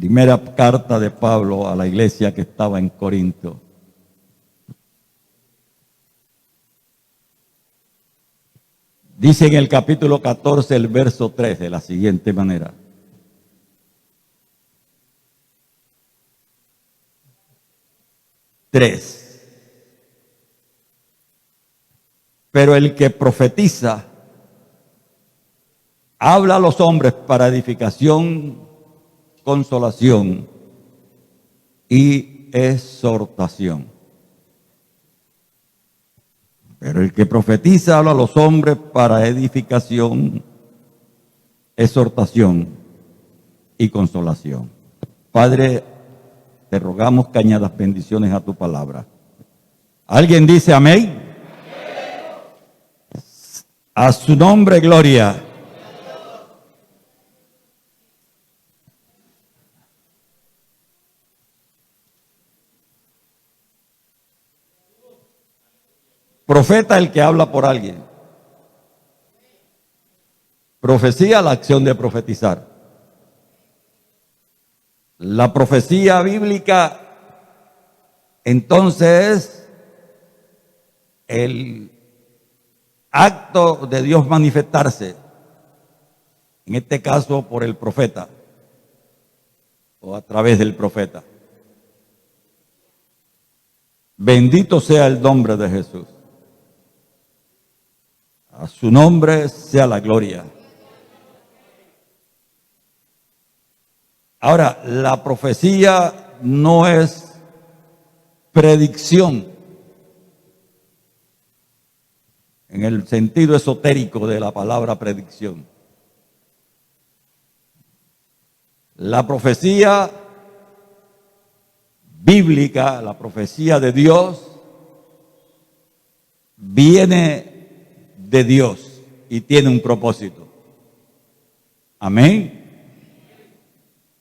Primera carta de Pablo a la iglesia que estaba en Corinto. Dice en el capítulo 14, el verso 3, de la siguiente manera. Pero el que profetiza habla a los hombres para edificación, consolación y exhortación. Pero el que profetiza habla a los hombres para edificación, exhortación y consolación. Padre, te rogamos que añadas bendiciones a tu palabra. ¿Alguien dice amén? A su nombre, gloria. Profeta el que habla por alguien. Profecía, la acción de profetizar. La profecía bíblica, entonces, es el acto de Dios manifestarse, en este caso por el profeta, o a través del profeta. Bendito sea el nombre de Jesús. A su nombre sea la gloria. Ahora, la profecía no es predicción en el sentido esotérico de la palabra predicción. La profecía bíblica, la profecía de Dios, viene de Dios y tiene un propósito. Amén.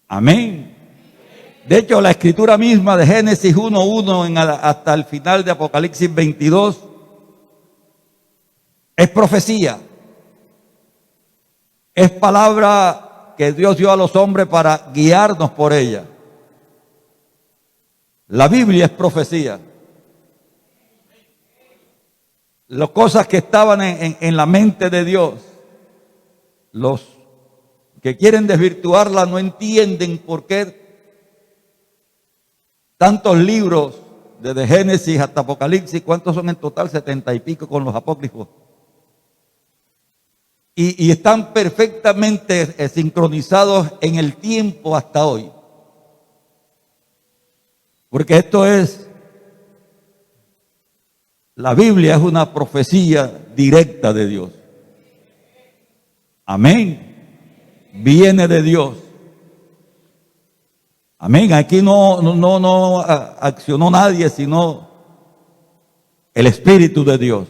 Amén. De hecho, la escritura misma de Génesis 1:1 hasta el final de Apocalipsis 22 es profecía. Es palabra que Dios dio a los hombres para guiarnos por ella. La Biblia es profecía. Las cosas que estaban en la mente de Dios, los que quieren desvirtuarla no entienden por qué tantos libros, desde Génesis hasta Apocalipsis. ¿Cuántos son en total? 70 y pico con los apócrifos. Y están perfectamente sincronizados en el tiempo hasta hoy. Porque esto es, la Biblia es una profecía directa de Dios. Amén. Viene de Dios. Amén. Aquí no accionó nadie, sino el Espíritu de Dios.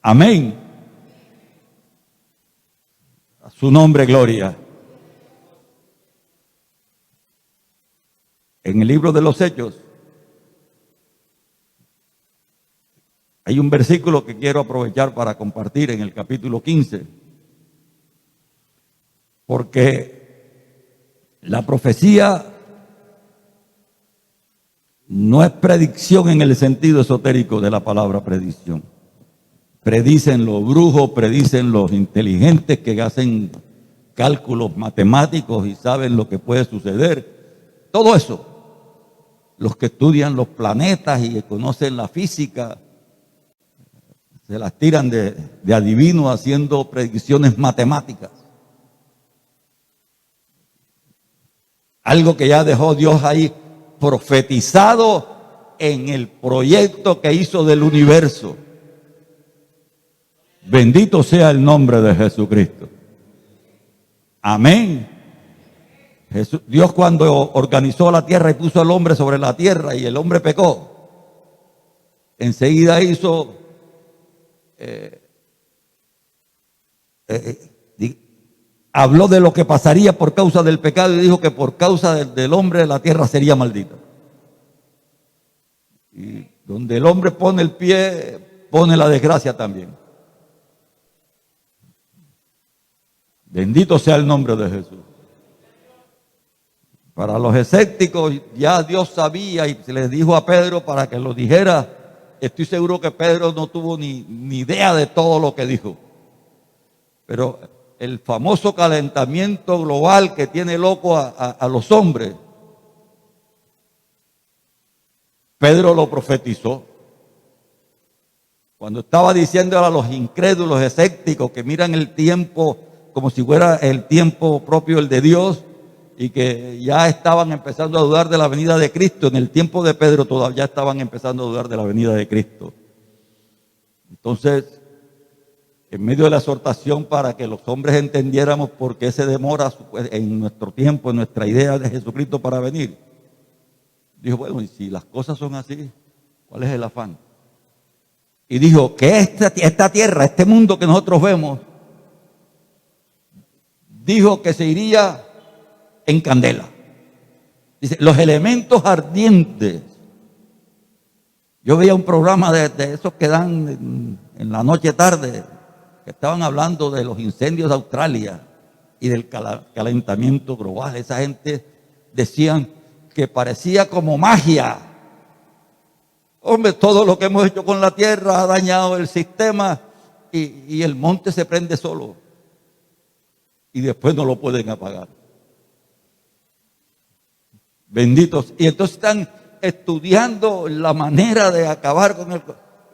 Amén. A su nombre, gloria. En el libro de los Hechos hay un versículo que quiero aprovechar para compartir en el capítulo 15. Porque la profecía no es predicción en el sentido esotérico de la palabra predicción. Predicen los brujos, predicen los inteligentes que hacen cálculos matemáticos y saben lo que puede suceder. Todo eso. Los que estudian los planetas y conocen la física, se las tiran de adivino haciendo predicciones matemáticas. Algo que ya dejó Dios ahí profetizado en el proyecto que hizo del universo. Bendito sea el nombre de Jesucristo. Amén. Dios cuando organizó la tierra y puso al hombre sobre la tierra y el hombre pecó, enseguida hizo habló de lo que pasaría por causa del pecado y dijo que por causa del hombre la tierra sería maldita. Y donde el hombre pone el pie, pone la desgracia también. Bendito sea el nombre de Jesús. Para los escépticos ya Dios sabía y se les dijo a Pedro para que lo dijera. Estoy seguro que Pedro no tuvo ni idea de todo lo que dijo. Pero el famoso calentamiento global que tiene loco a los hombres, Pedro lo profetizó. Cuando estaba diciendo a los incrédulos escépticos que miran el tiempo como si fuera el tiempo propio el de Dios y que ya estaban empezando a dudar de la venida de Cristo, en el tiempo de Pedro todavía estaban empezando a dudar de la venida de Cristo. Entonces, en medio de la exhortación para que los hombres entendiéramos por qué se demora en nuestro tiempo, en nuestra idea de Jesucristo para venir, dijo, bueno, y si las cosas son así, ¿cuál es el afán? Y dijo que esta tierra, este mundo que nosotros vemos, dijo que se iría en candela. Dice, los elementos ardientes. Yo veía un programa de esos que dan en la noche tarde, que estaban hablando de los incendios de Australia y del calentamiento global. Esa gente decían que parecía como magia. Hombre, todo lo que hemos hecho con la tierra ha dañado el sistema y el monte se prende solo. Y después no lo pueden apagar. Benditos. Y entonces están estudiando la manera de acabar con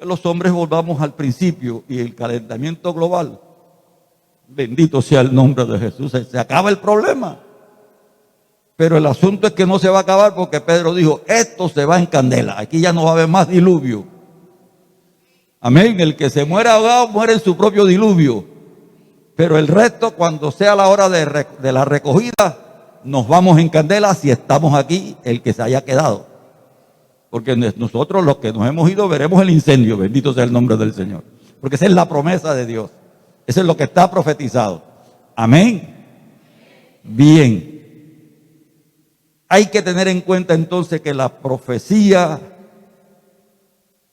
los hombres. Volvamos al principio y el calentamiento global. Bendito sea el nombre de Jesús. Se acaba el problema. Pero el asunto es que no se va a acabar porque Pedro dijo, esto se va en candela. Aquí ya no va a haber más diluvio. Amén. El que se muere ahogado muere en su propio diluvio. Pero el resto, cuando sea la hora de la recogida, nos vamos en candela si estamos aquí, el que se haya quedado. Porque nosotros los que nos hemos ido veremos el incendio. Bendito sea el nombre del Señor. Porque esa es la promesa de Dios. Eso es lo que está profetizado. Amén. Bien. Hay que tener en cuenta entonces que la profecía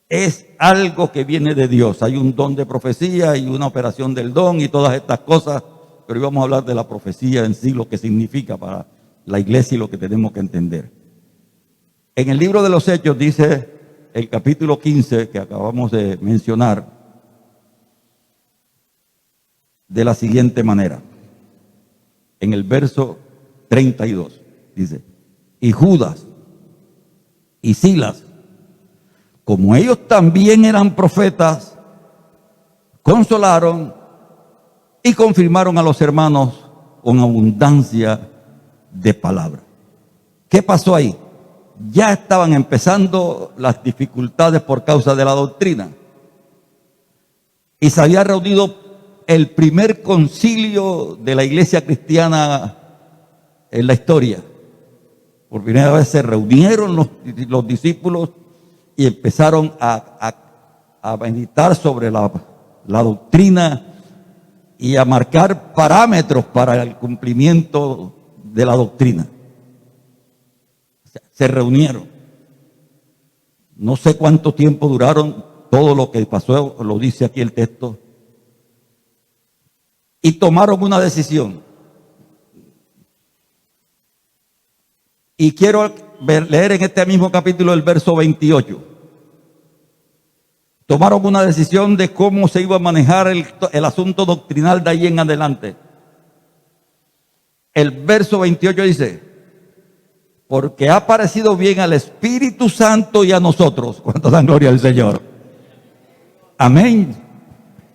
es algo que viene de Dios. Hay un don de profecía y una operación del don y todas estas cosas, pero hoy vamos a hablar de la profecía en sí, lo que significa para la iglesia y lo que tenemos que entender. En el libro de los Hechos dice el capítulo 15 que acabamos de mencionar de la siguiente manera. En el verso 32 dice, y Judas y Silas, como ellos también eran profetas, consolaron y confirmaron a los hermanos con abundancia de palabra. ¿Qué pasó ahí? Ya estaban empezando las dificultades por causa de la doctrina. Y se había reunido el primer concilio de la iglesia cristiana en la historia. Por primera vez se reunieron los discípulos y empezaron a meditar sobre la doctrina y a marcar parámetros para el cumplimiento de la doctrina. Se reunieron. No sé cuánto tiempo duraron, todo lo que pasó lo dice aquí el texto. Y tomaron una decisión. Y quiero leer en este mismo capítulo el verso 28. Tomaron una decisión de cómo se iba a manejar el asunto doctrinal de ahí en adelante. El verso 28 dice, porque ha parecido bien al Espíritu Santo y a nosotros. ¿Cuánto dan gloria al Señor? Amén.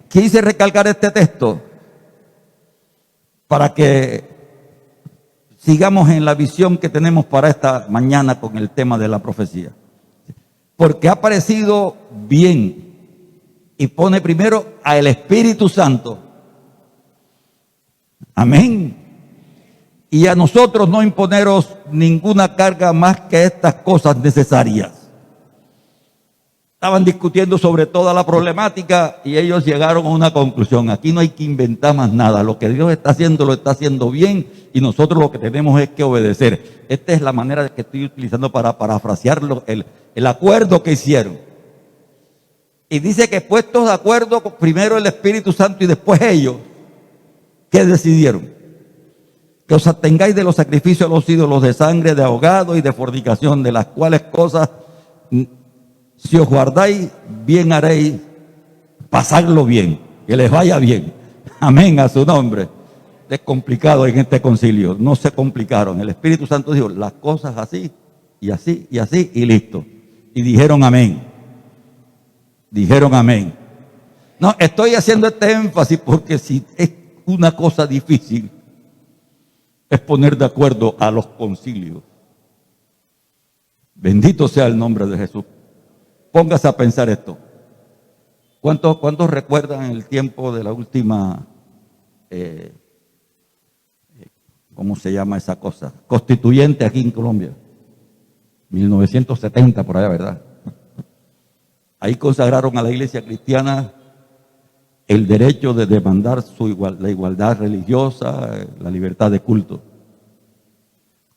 Quise recalcar este texto para que sigamos en la visión que tenemos para esta mañana con el tema de la profecía. Porque ha parecido bien. Y pone primero al Espíritu Santo. Amén. Y a nosotros no imponeros ninguna carga más que estas cosas necesarias. Estaban discutiendo sobre toda la problemática y ellos llegaron a una conclusión. Aquí no hay que inventar más nada. Lo que Dios está haciendo, lo está haciendo bien y nosotros lo que tenemos es que obedecer. Esta es la manera que estoy utilizando para parafrasearlo, el acuerdo que hicieron. Y dice que puestos de acuerdo, primero el Espíritu Santo y después ellos, ¿qué decidieron? que os abstengáis de los sacrificios a los ídolos de sangre, de ahogado y de fornicación, de las cuales cosas, si os guardáis, bien haréis, pasarlo bien, que les vaya bien. Amén, a su nombre. Es complicado en este concilio, no se complicaron. El Espíritu Santo dijo las cosas así, y así, y así, y listo. Y dijeron amén. Dijeron amén. No, estoy haciendo este énfasis porque si es una cosa difícil, es poner de acuerdo a los concilios. Bendito sea el nombre de Jesús. Póngase a pensar esto. ¿Cuántos recuerdan el tiempo de la última, cómo se llama esa cosa? Constituyente aquí en Colombia. 1970 por allá, ¿verdad? Ahí consagraron a la iglesia cristiana el derecho de demandar la igualdad religiosa, la libertad de culto.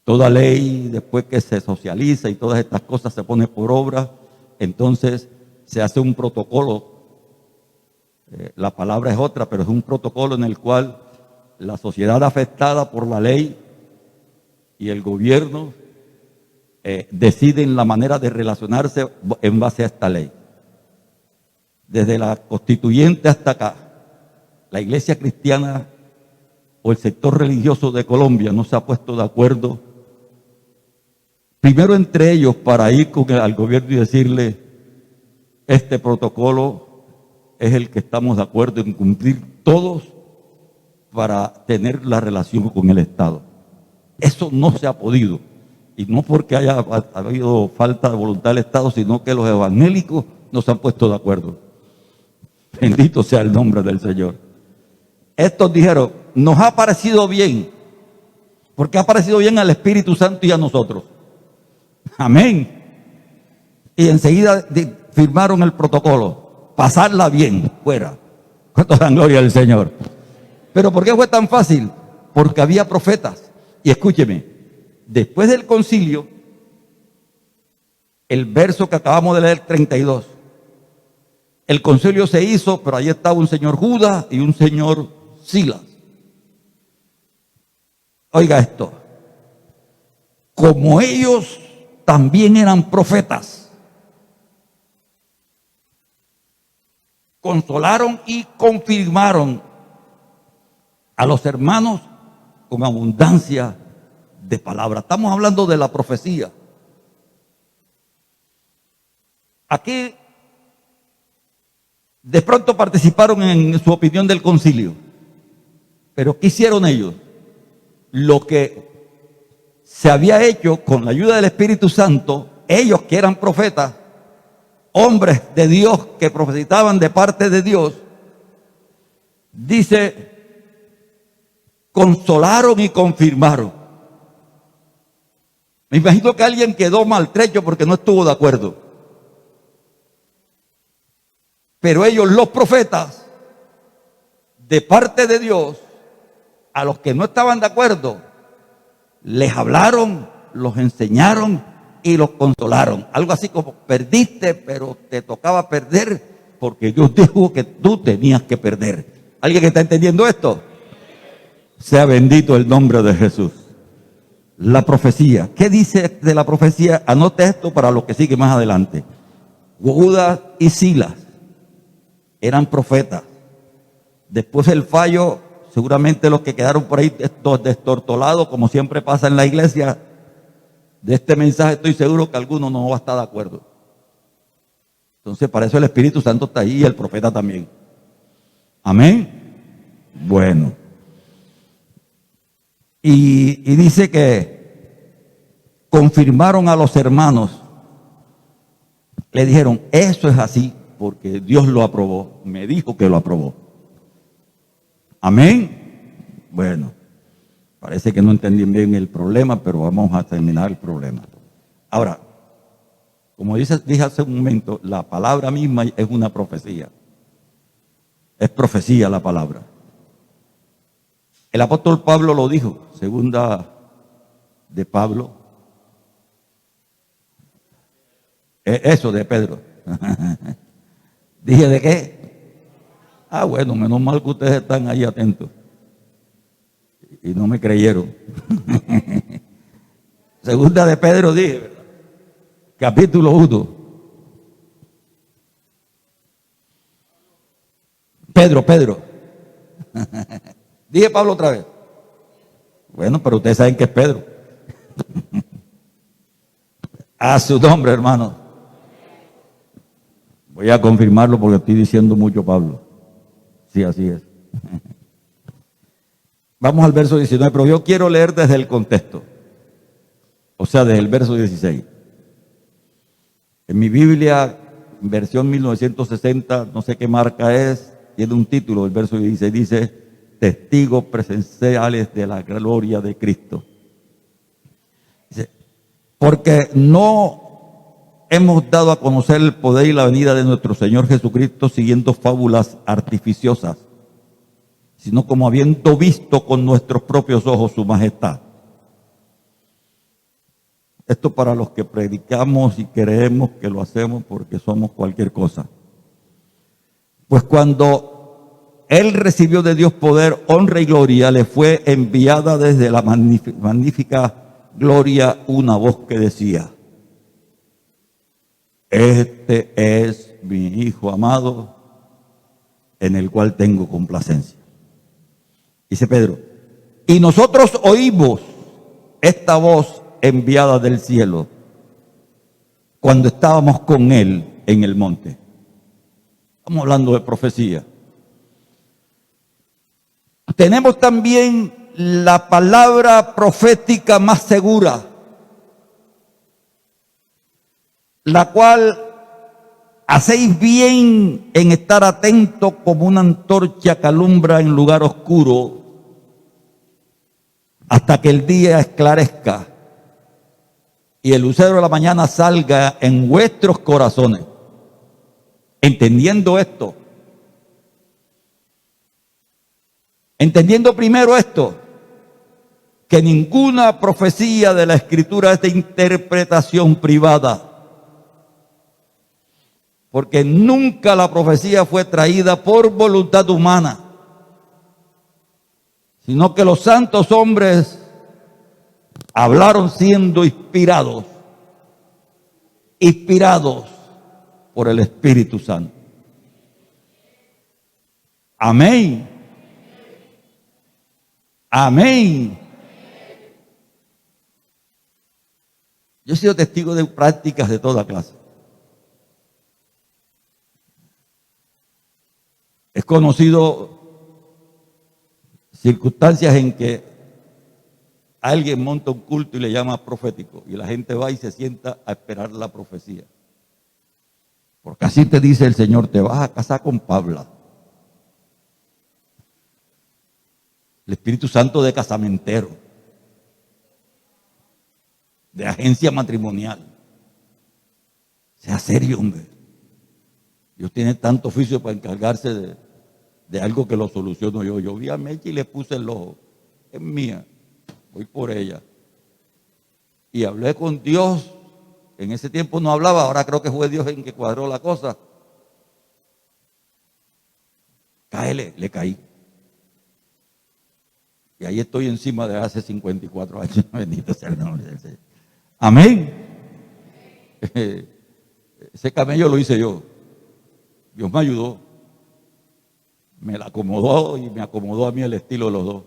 Toda ley, después que se socializa y todas estas cosas se pone por obra, entonces se hace un protocolo. La palabra es otra, pero es un protocolo en el cual la sociedad afectada por la ley y el gobierno deciden la manera de relacionarse en base a esta ley. Desde la constituyente hasta acá, la iglesia cristiana o el sector religioso de Colombia no se ha puesto de acuerdo, primero entre ellos, para ir al gobierno y decirle, este protocolo es el que estamos de acuerdo en cumplir todos para tener la relación con el Estado. Eso no se ha podido, y no porque haya habido falta de voluntad del Estado, sino que los evangélicos no se han puesto de acuerdo. Bendito sea el nombre del Señor. Estos dijeron, nos ha parecido bien, porque ha parecido bien al Espíritu Santo y a nosotros. Amén. Y enseguida firmaron el protocolo, pasarla bien, fuera. ¿Cuánto dan gloria al Señor? Pero ¿por qué fue tan fácil? Porque había profetas. Y escúcheme, después del concilio, el verso que acabamos de leer, 32, el concilio se hizo, pero ahí estaba un señor Judas y un señor Silas. Oiga esto, como ellos también eran profetas, consolaron y confirmaron a los hermanos con abundancia de palabra. Estamos hablando de la profecía. Aquí de pronto participaron en su opinión del concilio. Pero ¿qué hicieron ellos? Lo que se había hecho con la ayuda del Espíritu Santo, ellos que eran profetas, hombres de Dios que profetizaban de parte de Dios, dice, consolaron y confirmaron. Me imagino que alguien quedó maltrecho porque no estuvo de acuerdo. Pero ellos, los profetas, de parte de Dios, a los que no estaban de acuerdo, les hablaron, los enseñaron y los consolaron. Algo así como, perdiste, pero te tocaba perder porque Dios dijo que tú tenías que perder. ¿Alguien que está entendiendo esto? Sea bendito el nombre de Jesús. La profecía. ¿Qué dice de la profecía? Anote esto para lo que sigue más adelante. Judas y Silas eran profetas. Después del fallo, seguramente los que quedaron por ahí destortolados, como siempre pasa en la iglesia, de este mensaje estoy seguro que alguno no va a estar de acuerdo. Entonces, para eso el Espíritu Santo está ahí y el profeta también. Amén. Bueno. Y dice que confirmaron a los hermanos. Le dijeron, eso es así, porque Dios lo aprobó. Me dijo que lo aprobó. Amén. Bueno, parece que no entendí bien el problema, pero vamos a terminar el problema. Ahora, como dije hace un momento, la palabra misma es una profecía. Es profecía la palabra. El apóstol Pablo lo dijo, segunda de Pablo. Eso de Pedro. ¿Dije de qué? Ah, bueno, menos mal que ustedes están ahí atentos. y no me creyeron. Segunda de Pedro dije, ¿verdad? Capítulo 1. Pedro. Dije Pablo otra vez. Bueno, pero ustedes saben que es Pedro. A su nombre, hermano. Voy a confirmarlo porque estoy diciendo mucho Pablo. Sí, así es. Vamos al verso 19, pero yo quiero leer desde el contexto. O sea, desde el verso 16. En mi Biblia, versión 1960, no sé qué marca es, tiene un título, el verso 16 dice, testigos presenciales de la gloria de Cristo. Dice, porque no hemos dado a conocer el poder y la venida de nuestro Señor Jesucristo siguiendo fábulas artificiosas, sino como habiendo visto con nuestros propios ojos su majestad. Esto para los que predicamos y creemos que lo hacemos porque somos cualquier cosa. Pues cuando Él recibió de Dios poder, honra y gloria, le fue enviada desde la magnífica gloria una voz que decía, este es mi Hijo amado, en el cual tengo complacencia. Dice Pedro, y nosotros oímos esta voz enviada del cielo cuando estábamos con Él en el monte. Estamos hablando de profecía. Tenemos también la palabra profética más segura, la cual hacéis bien en estar atento como una antorcha que alumbra en lugar oscuro hasta que el día esclarezca y el lucero de la mañana salga en vuestros corazones. Entendiendo esto, entendiendo primero esto, que ninguna profecía de la Escritura es de interpretación privada, porque nunca la profecía fue traída por voluntad humana, sino que los santos hombres hablaron siendo inspirados por el Espíritu Santo. Amén. Amén. Yo he sido testigo de prácticas de toda clase. He conocido circunstancias en que alguien monta un culto y le llama profético y la gente va y se sienta a esperar la profecía. Porque así te dice el Señor, te vas a casar con Pabla. El Espíritu Santo de casamentero, de agencia matrimonial. Sea serio, hombre. Dios tiene tanto oficio para encargarse de algo que lo soluciono yo. Yo vi a Mechi y le puse el ojo. Es mía. Voy por ella. Y hablé con Dios. En ese tiempo no hablaba, ahora creo que fue Dios en que cuadró la cosa. Cáele, le caí. Y ahí estoy encima de hace 54 años. Bendito sea el nombre del Señor. Amén. Ese camello lo hice yo. Dios me ayudó. Me la acomodó y me acomodó a mí el estilo de los dos.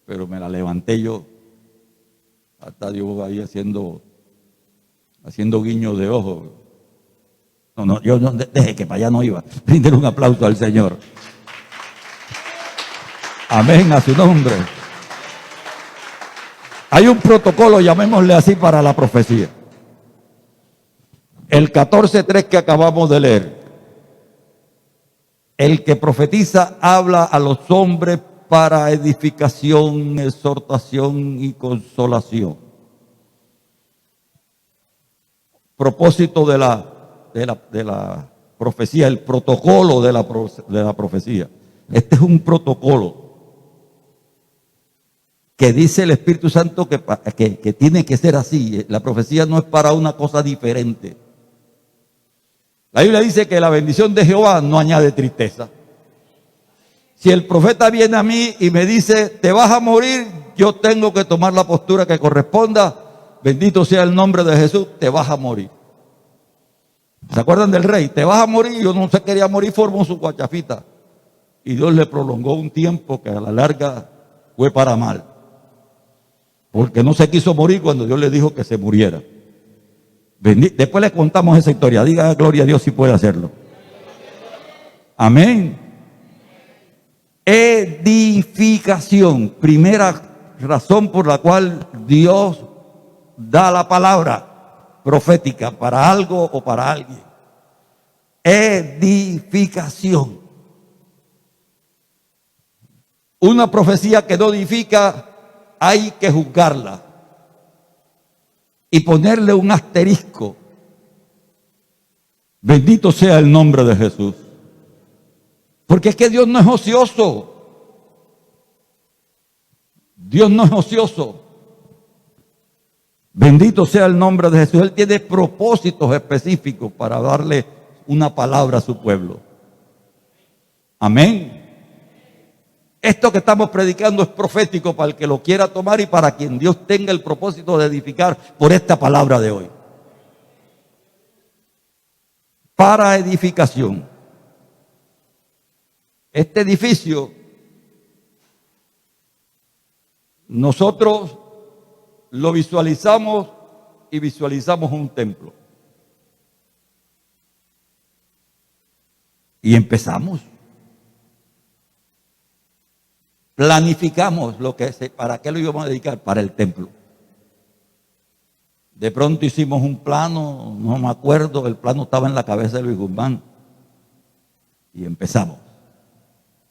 Pero me la levanté yo. Hasta Dios ahí haciendo guiños de ojos. No, yo no, deje que para allá no iba. Brinden un aplauso al Señor. Amén, a su nombre. Hay un protocolo, llamémosle así, para la profecía. El 14:3 que acabamos de leer. El que profetiza habla a los hombres para edificación, exhortación y consolación. Propósito de la profecía, el protocolo de la profecía. Este es un protocolo que dice el Espíritu Santo que tiene que ser así. La profecía no es para una cosa diferente. La Biblia dice que la bendición de Jehová no añade tristeza. Si el profeta viene a mí y me dice, te vas a morir, yo tengo que tomar la postura que corresponda. Bendito sea el nombre de Jesús, te vas a morir. ¿Se acuerdan del rey? Te vas a morir. Yo no se quería morir, formó su guachafita. Y Dios le prolongó un tiempo que a la larga fue para mal. Porque no se quiso morir cuando Dios le dijo que se muriera. Después le contamos esa historia. Diga gloria a Dios si puede hacerlo. Amén. Edificación. Primera razón por la cual Dios da la palabra profética para algo o para alguien. Edificación. Una profecía que no edifica, hay que juzgarla y ponerle un asterisco. Bendito sea el nombre de Jesús. Porque es que Dios no es ocioso. Dios no es ocioso. Bendito sea el nombre de Jesús. Él tiene propósitos específicos para darle una palabra a su pueblo. Amén. Esto que estamos predicando es profético para el que lo quiera tomar y para quien Dios tenga el propósito de edificar por esta palabra de hoy. Para edificación. Este edificio, nosotros lo visualizamos y visualizamos un templo. Y empezamos. Planificamos para qué lo íbamos a dedicar, para el templo. De pronto hicimos un plano, no me acuerdo, el plano estaba en la cabeza de Luis Guzmán. Y empezamos.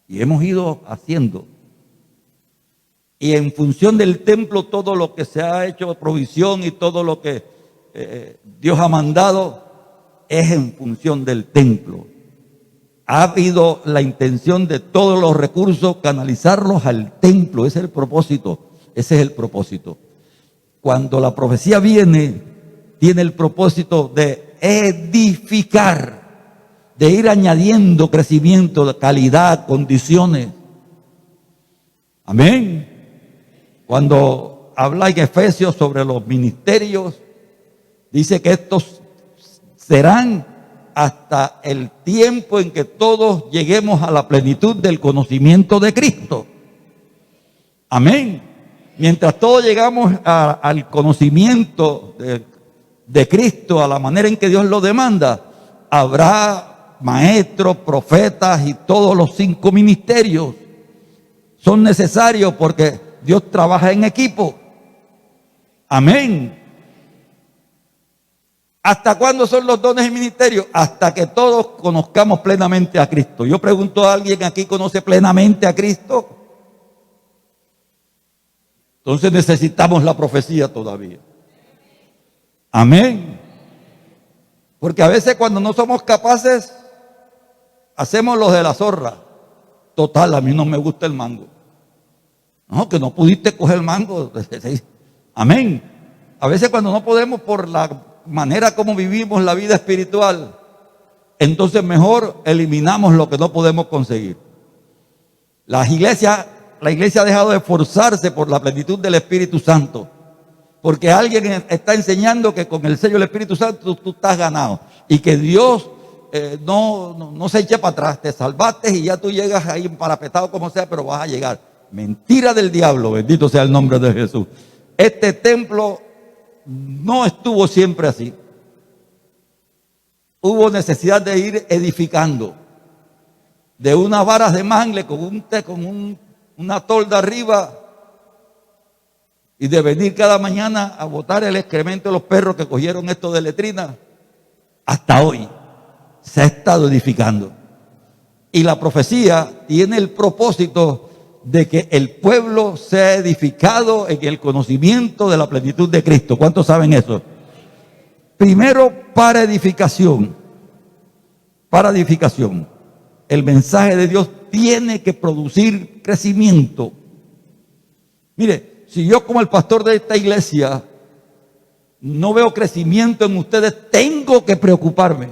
Y hemos ido haciendo. Y en función del templo, todo lo que se ha hecho provisión y todo lo que Dios ha mandado es en función del templo. Ha habido la intención de todos los recursos canalizarlos al templo. Ese es el propósito. Ese es el propósito. Cuando la profecía viene, tiene el propósito de edificar, de ir añadiendo crecimiento, de calidad, condiciones. Amén. Cuando habla en Efesios sobre los ministerios, dice que estos serán hasta el tiempo en que todos lleguemos a la plenitud del conocimiento de Cristo. Amén. Mientras todos llegamos al conocimiento de Cristo, a la manera en que Dios lo demanda, habrá maestros, profetas y todos los 5 ministerios. Son necesarios porque Dios trabaja en equipo. Amén. ¿Hasta cuándo son los dones y ministerios? Hasta que todos conozcamos plenamente a Cristo. Yo pregunto a alguien aquí, ¿conoce plenamente a Cristo? Entonces necesitamos la profecía todavía. Amén. Porque a veces cuando no somos capaces, hacemos los de la zorra. Total, a mí no me gusta el mango. No, que no pudiste coger el mango. Amén. A veces cuando no podemos por la manera como vivimos la vida espiritual, entonces mejor eliminamos lo que no podemos conseguir. La iglesia ha dejado de esforzarse por la plenitud del Espíritu Santo, porque alguien está enseñando que con el sello del Espíritu Santo tú estás ganado y que Dios no se eche para atrás. Te salvaste y ya tú llegas ahí parapetado como sea, pero vas a llegar. Mentira del diablo, bendito sea el nombre de Jesús. Este templo no estuvo siempre así. Hubo necesidad de ir edificando. De unas varas de mangle con una tolda arriba y de venir cada mañana a botar el excremento de los perros que cogieron esto de letrina. Hasta hoy se ha estado edificando. Y la profecía tiene el propósito de que el pueblo sea edificado en el conocimiento de la plenitud de Cristo. ¿Cuántos saben eso? Primero, para edificación. Para edificación. El mensaje de Dios tiene que producir crecimiento. Mire, si yo como el pastor de esta iglesia no veo crecimiento en ustedes, tengo que preocuparme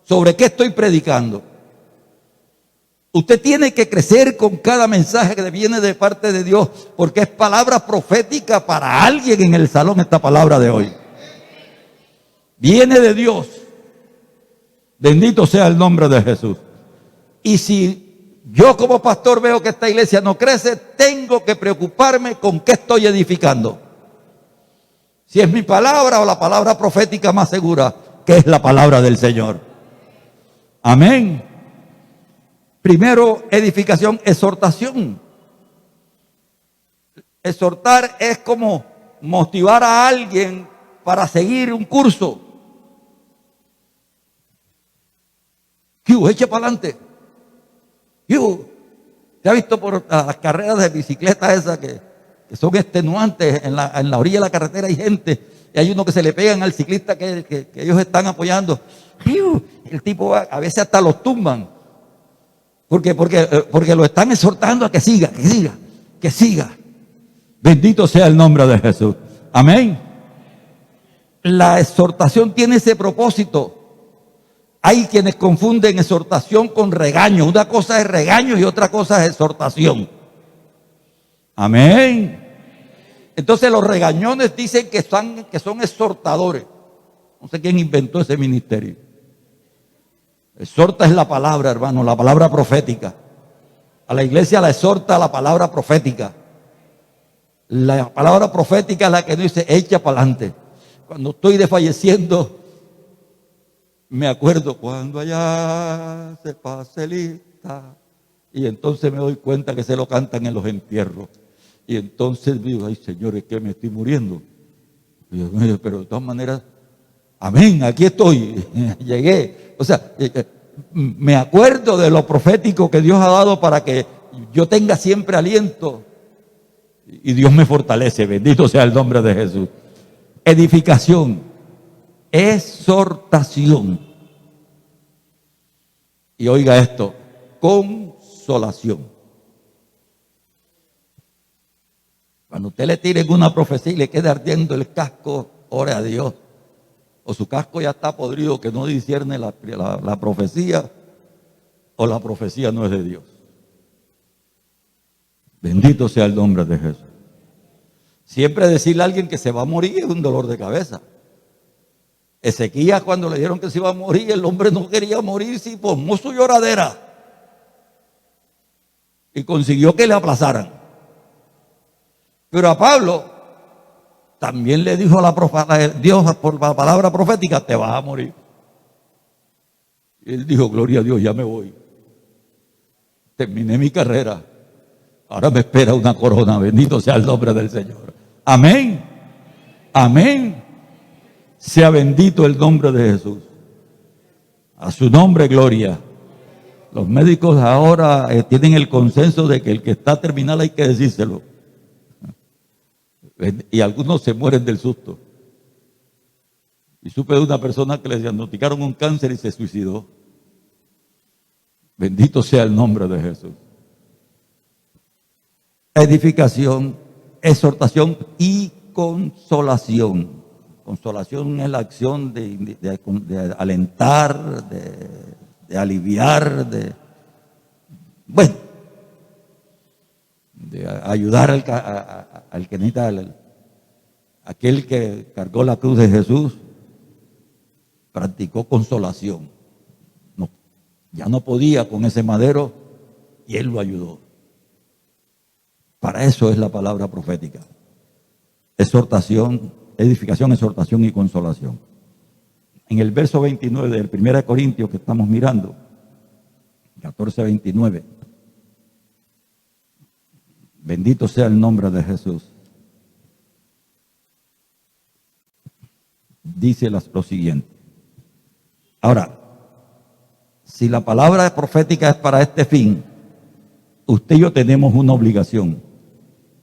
sobre qué estoy predicando. Usted tiene que crecer con cada mensaje que viene de parte de Dios, porque es palabra profética para alguien en el salón esta palabra de hoy. Viene de Dios. Bendito sea el nombre de Jesús. Y si yo como pastor veo que esta iglesia no crece, tengo que preocuparme con qué estoy edificando. Si es mi palabra o la palabra profética más segura, que es la palabra del Señor. Amén. Primero, edificación, exhortación. Exhortar es como motivar a alguien para seguir un curso. Eche para adelante. ¿Se ha visto por las carreras de bicicleta esas que son extenuantes? En la orilla de la carretera hay gente y hay uno que se le pegan al ciclista que ellos están apoyando. El tipo a veces hasta los tumban. Porque lo están exhortando a que siga. Bendito sea el nombre de Jesús. Amén. La exhortación tiene ese propósito. Hay quienes confunden exhortación con regaño. Una cosa es regaño y otra cosa es exhortación. Amén. Entonces los regañones dicen que son exhortadores. No sé quién inventó ese ministerio. Exhorta es la palabra, hermano, la palabra profética. A la iglesia la exhorta la palabra profética. La palabra profética es la que nos dice, echa para adelante. Cuando estoy desfalleciendo, me acuerdo cuando allá se pase lista. Y entonces me doy cuenta que se lo cantan en los entierros. Y entonces digo, ay Señor, es que me estoy muriendo. Dios mío, pero de todas maneras, amén, aquí estoy, llegué. O sea, me acuerdo de lo profético que Dios ha dado para que yo tenga siempre aliento. Y Dios me fortalece, bendito sea el nombre de Jesús. Edificación, exhortación. Y oiga esto, consolación. Cuando usted le tire una profecía y le quede ardiendo el casco, ore a Dios. O su casco ya está podrido, que no discierne la profecía, o la profecía no es de Dios. Bendito sea el nombre de Jesús. Siempre decirle a alguien que se va a morir es un dolor de cabeza. Ezequías, cuando le dijeron que se iba a morir, el hombre no quería morirse y formó su lloradera. Y consiguió que le aplazaran. Pero a Pablo también le dijo Dios por la palabra profética, te vas a morir. Y él dijo, gloria a Dios, ya me voy. Terminé mi carrera. Ahora me espera una corona. Bendito sea el nombre del Señor. Amén. Amén. Sea bendito el nombre de Jesús. A su nombre, gloria. Los médicos ahora tienen el consenso de que el que está terminal hay que decírselo. Y algunos se mueren del susto. Y supe de una persona que le diagnosticaron un cáncer y se suicidó. Bendito sea el nombre de Jesús. Edificación, exhortación y consolación. Consolación es la acción de alentar, de aliviar, de ayudar al que necesita, aquel que cargó la cruz de Jesús, practicó consolación. No, ya no podía con ese madero y él lo ayudó. Para eso es la palabra profética. Exhortación, edificación, exhortación y consolación. En el verso 29 del 1 Corintios que estamos mirando, 14:29. Bendito sea el nombre de Jesús. Dice lo siguiente. Ahora, si la palabra profética es para este fin, usted y yo tenemos una obligación,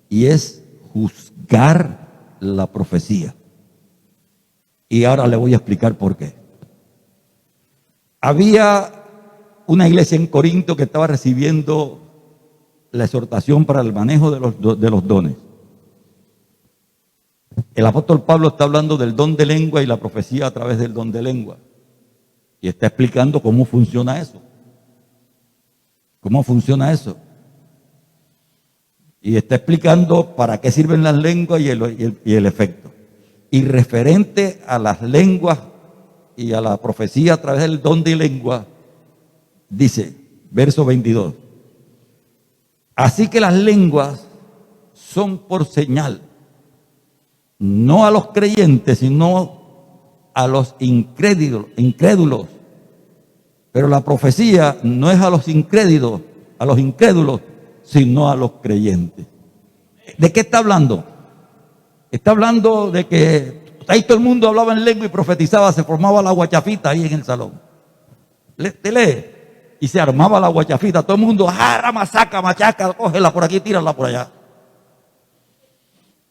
y es juzgar la profecía. Y ahora le voy a explicar por qué. Había una iglesia en Corinto que estaba recibiendo la exhortación para el manejo de los dones. El apóstol Pablo está hablando del don de lengua y la profecía a través del don de lengua. Y está explicando cómo funciona eso. ¿Cómo funciona eso? Y está explicando para qué sirven las lenguas y el efecto. Y referente a las lenguas y a la profecía a través del don de lengua, dice, verso 22, así que las lenguas son por señal, no a los creyentes, sino a los incrédulos. Pero la profecía no es a los incrédulos, sino a los creyentes. ¿De qué está hablando? Está hablando de que ahí todo el mundo hablaba en lengua y profetizaba, se formaba la guachafita ahí en el salón. Te lee. Y se armaba la guachafita, todo el mundo, masaca, machaca, cógela por aquí, tírala por allá.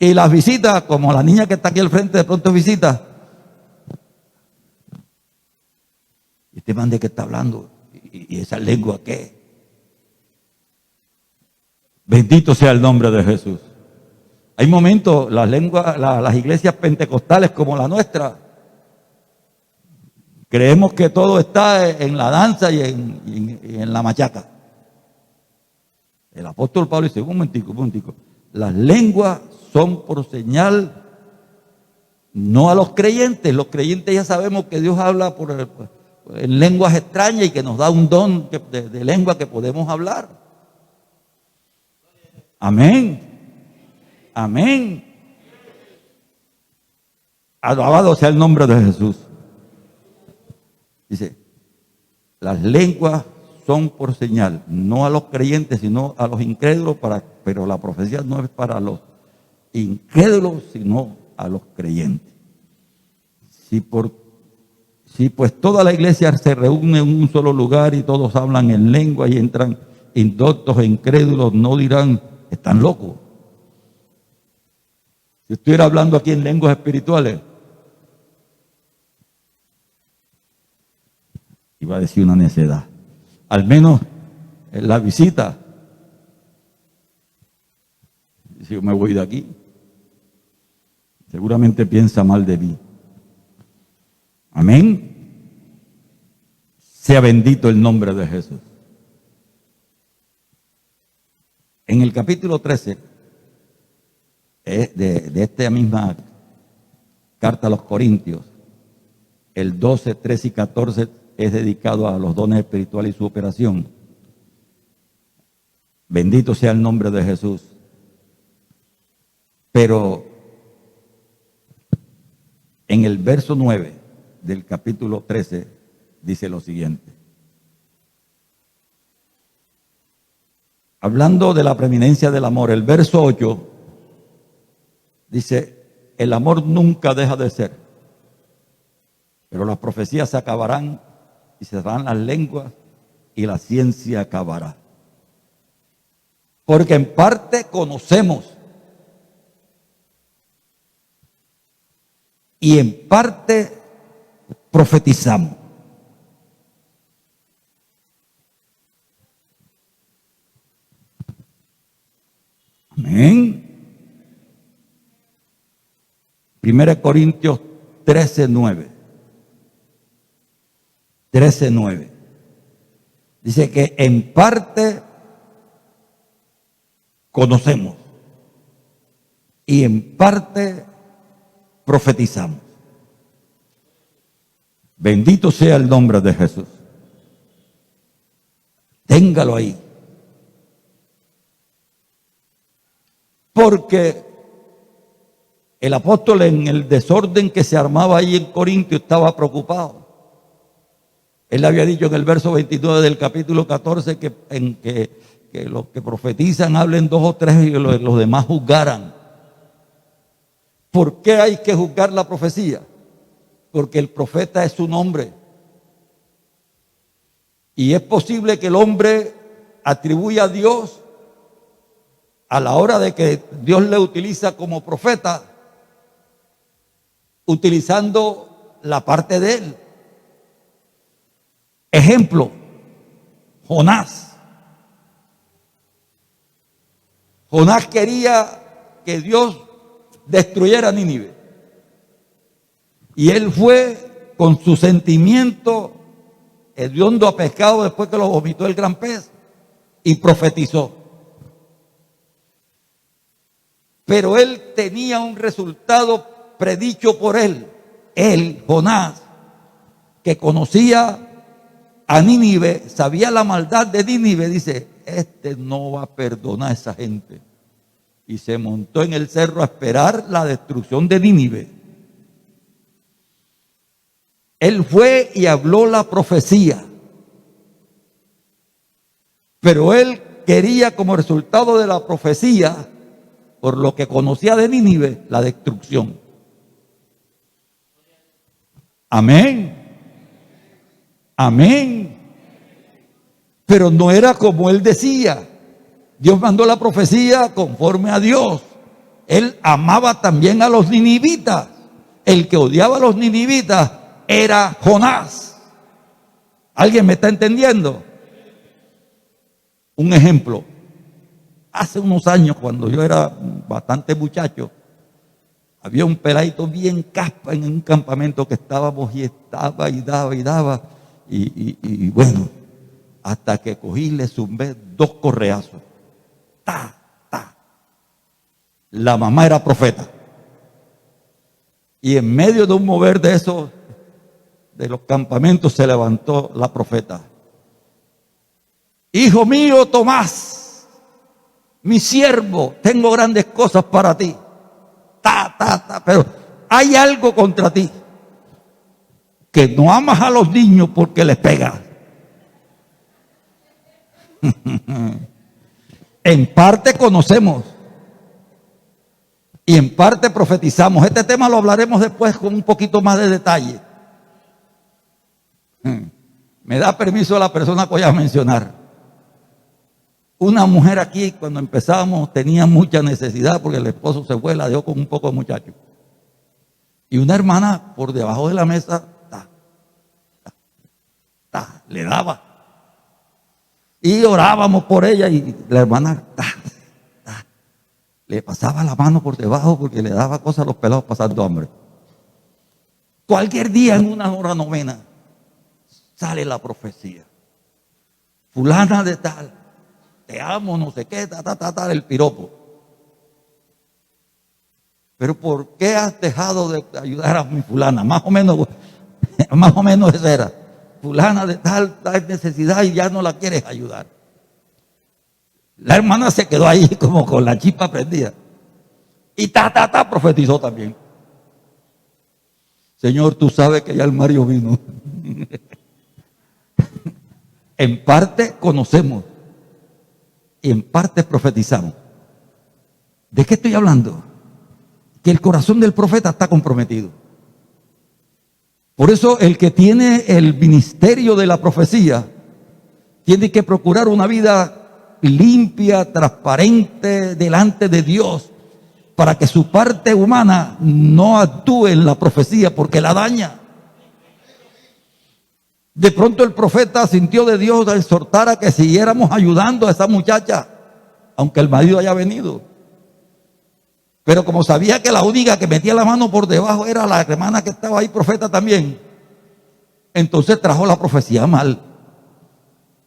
Y las visitas, como la niña que está aquí al frente, de pronto visita. ¿Y este man de qué está hablando? ¿Y esa lengua qué? Bendito sea el nombre de Jesús. Hay momentos, las lenguas, las iglesias pentecostales como la nuestra, creemos que todo está en la danza y en la machaca. El apóstol Pablo dice, un momentico. Las lenguas son por señal, no a los creyentes. Los creyentes ya sabemos que Dios habla en lenguas extrañas y que nos da un don de lengua que podemos hablar. Amén. Amén. Alabado sea el nombre de Jesús. Dice, las lenguas son por señal, no a los creyentes, sino a los incrédulos, pero la profecía no es para los incrédulos, sino a los creyentes. Si pues toda la iglesia se reúne en un solo lugar y todos hablan en lengua y entran indoctos e incrédulos, no dirán, están locos. Si estuviera hablando aquí en lenguas espirituales, iba a decir una necedad. Al menos en la visita, si yo me voy de aquí, seguramente piensa mal de mí. Amén. Sea bendito el nombre de Jesús. En el capítulo 13 de esta misma carta a los Corintios, el 12, 13 y 14 es dedicado a los dones espirituales y su operación. Bendito sea el nombre de Jesús. Pero en el verso 9 del capítulo 13 dice lo siguiente. Hablando de la preeminencia del amor, el verso 8 dice, el amor nunca deja de ser, pero las profecías se acabarán y se cerrarán las lenguas y la ciencia acabará. Porque en parte conocemos y en parte profetizamos. Amén. 1 Corintios 13:9. 13:9. Dice que en parte conocemos y en parte profetizamos. Bendito sea el nombre de Jesús. Téngalo ahí. Porque el apóstol, en el desorden que se armaba ahí en Corintio, estaba preocupado. Él había dicho en el verso 29 del capítulo 14 que los que profetizan hablen 2 o 3 y los demás juzgaran. ¿Por qué hay que juzgar la profecía? Porque el profeta es un hombre. Y es posible que el hombre atribuya a Dios, a la hora de que Dios le utiliza como profeta, utilizando la parte de él. Ejemplo, Jonás. Jonás quería que Dios destruyera Nínive. Y él fue con su sentimiento hediondo a pescado después que lo vomitó el gran pez. y profetizó. Pero él tenía un resultado predicho por él, Jonás, que conocía a Nínive, sabía la maldad de Nínive, dice, este no va a perdonar a esa gente. Y se montó en el cerro a esperar la destrucción de Nínive. Él fue y habló la profecía. Pero él quería como resultado de la profecía, por lo que conocía de Nínive, la destrucción. Amén. Amén. Pero no era como él decía. Dios mandó la profecía conforme a Dios. Él amaba también a los ninivitas. El que odiaba a los ninivitas era Jonás. ¿Alguien me está entendiendo? Un ejemplo. Hace unos años, cuando yo era bastante muchacho, había un peladito bien caspa en un campamento que estábamos y estaba y daba. Y bueno, hasta que cogí y le zumbé 2 correazos. Ta. La mamá era profeta. Y en medio de un mover de esos, de los campamentos, se levantó la profeta. Hijo mío Tomás, mi siervo, tengo grandes cosas para ti. Pero hay algo contra ti, que no amas a los niños porque les pegas. En parte conocemos y en parte profetizamos. Este tema lo hablaremos después con un poquito más de detalle. Me da permiso la persona que voy a mencionar. Una mujer aquí, cuando empezábamos, tenía mucha necesidad porque el esposo se fue, la dejó con un poco de muchacho. Y una hermana por debajo de la mesa le daba. Y orábamos por ella y la hermana le pasaba la mano por debajo porque le daba cosas a los pelados pasando hambre. Cualquier día en una hora novena sale la profecía. Fulana de tal, te amo, no sé qué, el piropo. Pero ¿por qué has dejado de ayudar a mi fulana? Más o menos eso era. Fulana de tal necesidad y ya no la quieres ayudar. La hermana se quedó ahí como con la chispa prendida. Y profetizó también. Señor, tú sabes que ya el Mario vino. En parte conocemos y en parte profetizamos. ¿De qué estoy hablando? Que el corazón del profeta está comprometido. Por eso el que tiene el ministerio de la profecía tiene que procurar una vida limpia, transparente delante de Dios, para que su parte humana no actúe en la profecía porque la daña. De pronto el profeta sintió de Dios a exhortar a que siguiéramos ayudando a esa muchacha, aunque el marido haya venido. Pero como sabía que la única que metía la mano por debajo era la hermana que estaba ahí, profeta también, entonces trajo la profecía mal.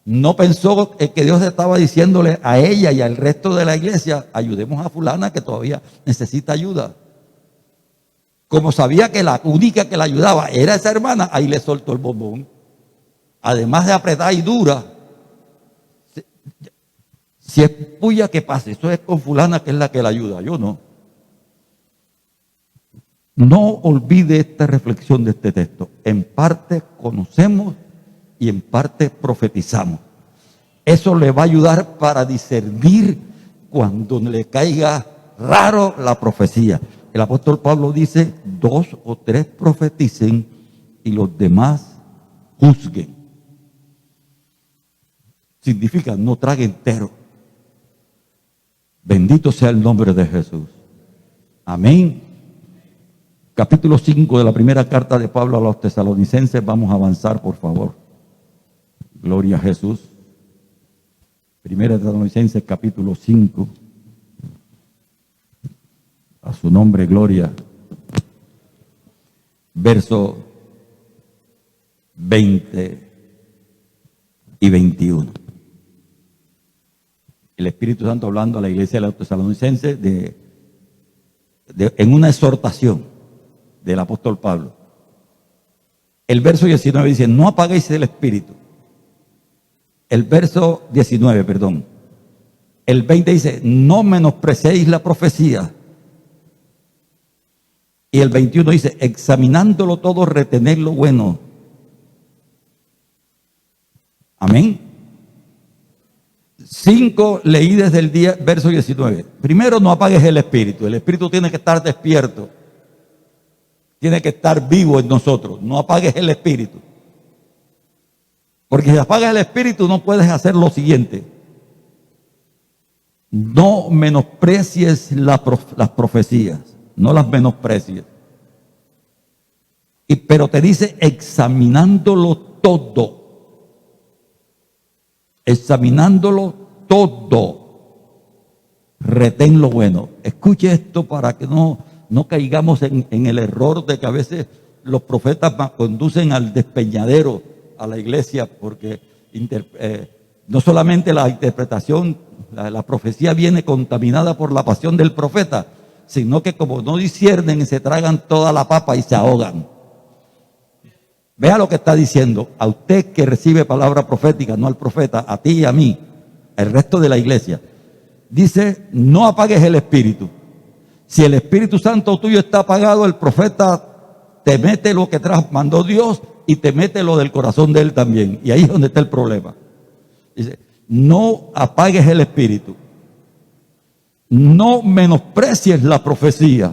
No pensó que Dios estaba diciéndole a ella y al resto de la iglesia, ayudemos a fulana que todavía necesita ayuda. Como sabía que la única que la ayudaba era esa hermana, ahí le soltó el bombón. Además de apretar y dura, si es puya que pase, eso es con fulana que es la que la ayuda, yo no. No olvide esta reflexión de este texto. En parte conocemos y en parte profetizamos. Eso le va a ayudar para discernir cuando le caiga raro la profecía. El apóstol Pablo dice, 2 o 3 profeticen y los demás juzguen. Significa no trague entero. Bendito sea el nombre de Jesús. Amén. Capítulo 5 de la primera carta de Pablo a los tesalonicenses. Vamos a avanzar, por favor. Gloria a Jesús. Primera Tesalonicenses, capítulo 5. A su nombre, gloria. Verso 20 y 21. el Espíritu Santo hablando a la iglesia de los tesalonicenses en una exhortación del apóstol Pablo. El verso 19 dice, no apaguéis el Espíritu. El verso 19, perdón. El 20 dice, no menospreciéis la profecía. Y el 21 dice, examinándolo todo, retened lo bueno. Amén. 5 leí desde el verso 19. Primero, no apagues el Espíritu. El Espíritu tiene que estar despierto. Tiene que estar vivo en nosotros. No apagues el Espíritu. Porque si apagas el Espíritu no puedes hacer lo siguiente. No menosprecies las profecías. No las menosprecies. Pero te dice examinándolo todo. Examinándolo todo. Retén lo bueno. Escuche esto para que no caigamos en el error de que a veces los profetas conducen al despeñadero a la iglesia, porque no solamente la interpretación, la profecía viene contaminada por la pasión del profeta, sino que como no disciernen, se tragan toda la papa y se ahogan. Vea lo que está diciendo. A usted que recibe palabra profética, no al profeta, a ti y a mí, el resto de la iglesia. Dice, no apagues el Espíritu. Si el Espíritu Santo tuyo está apagado, el profeta te mete lo que mandó Dios y te mete lo del corazón de él también. Y ahí es donde está el problema. Dice, no apagues el Espíritu. No menosprecies la profecía.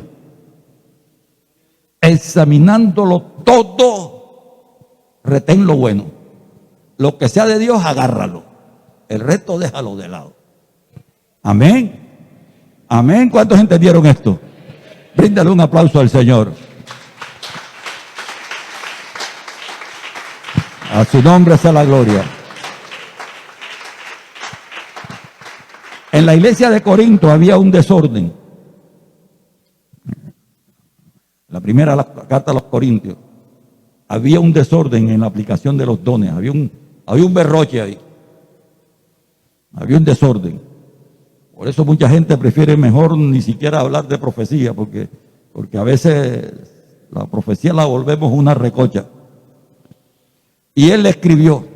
Examinándolo todo, retén lo bueno. Lo que sea de Dios, agárralo. El resto déjalo de lado. Amén. Amén. ¿Cuántos entendieron esto? Bríndale un aplauso al Señor. A su nombre sea la gloria. En la iglesia de Corinto había un desorden. La primera carta a los Corintios. Había un desorden en la aplicación de los dones. Había un berroche ahí. Había un desorden. Por eso mucha gente prefiere mejor ni siquiera hablar de profecía, porque a veces la profecía la volvemos una recocha. Y él le escribió,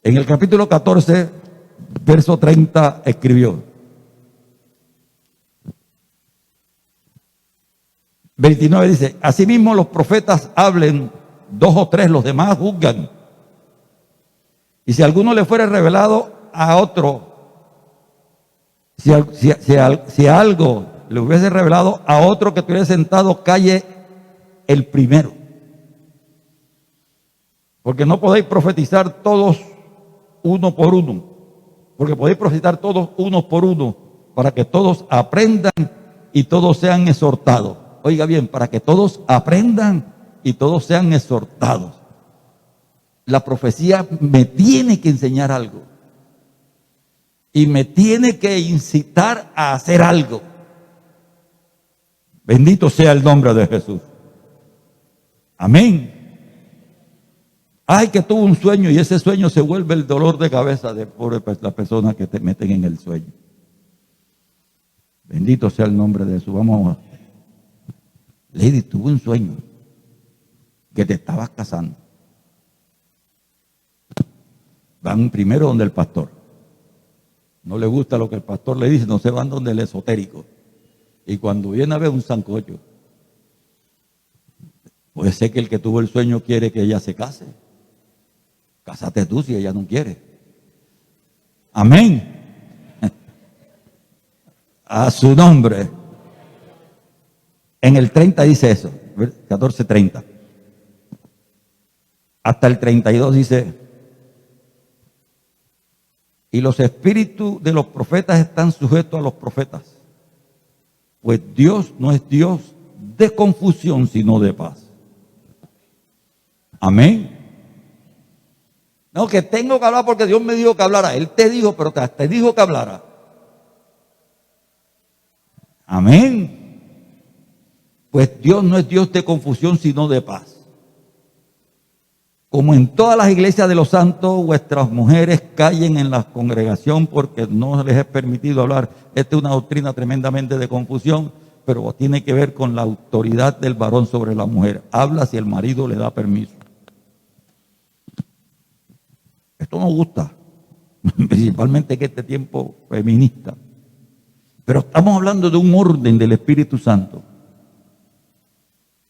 en el capítulo 14, verso 30, escribió. 29 dice, asimismo los profetas hablen 2 o 3, los demás juzgan. Y si alguno le fuere revelado a otro, si algo le hubiese revelado a otro que estuviera sentado, calle el primero. Porque no podéis profetizar todos uno por uno. Porque podéis profetizar todos uno por uno, para que todos aprendan y todos sean exhortados. Oiga bien, para que todos aprendan y todos sean exhortados. La profecía me tiene que enseñar algo. Y me tiene que incitar a hacer algo. Bendito sea el nombre de Jesús. Amén. Ay, que tuvo un sueño y ese sueño se vuelve el dolor de cabeza de las personas que te meten en el sueño. Bendito sea el nombre de Jesús. Vamos a... Lady, tuvo un sueño que te estabas casando. Van primero donde el pastor. No le gusta lo que el pastor le dice, no se van donde el esotérico. Y cuando viene a ver un sancocho, puede ser que el que tuvo el sueño quiere que ella se case. Cásate tú si ella no quiere. Amén. A su nombre. En el 30 dice eso, 14:30. Hasta el 32 dice, y los espíritus de los profetas están sujetos a los profetas, pues Dios no es Dios de confusión, sino de paz. Amén. No, que tengo que hablar porque Dios me dijo que hablara. Él te dijo, pero te dijo que hablara. Amén. Pues Dios no es Dios de confusión, sino de paz. Como en todas las iglesias de los santos, vuestras mujeres callen en la congregación porque no les es permitido hablar. Esta es una doctrina tremendamente de confusión, pero tiene que ver con la autoridad del varón sobre la mujer. Habla si el marido le da permiso. Esto nos gusta, principalmente en este tiempo feminista. Pero estamos hablando de un orden del Espíritu Santo.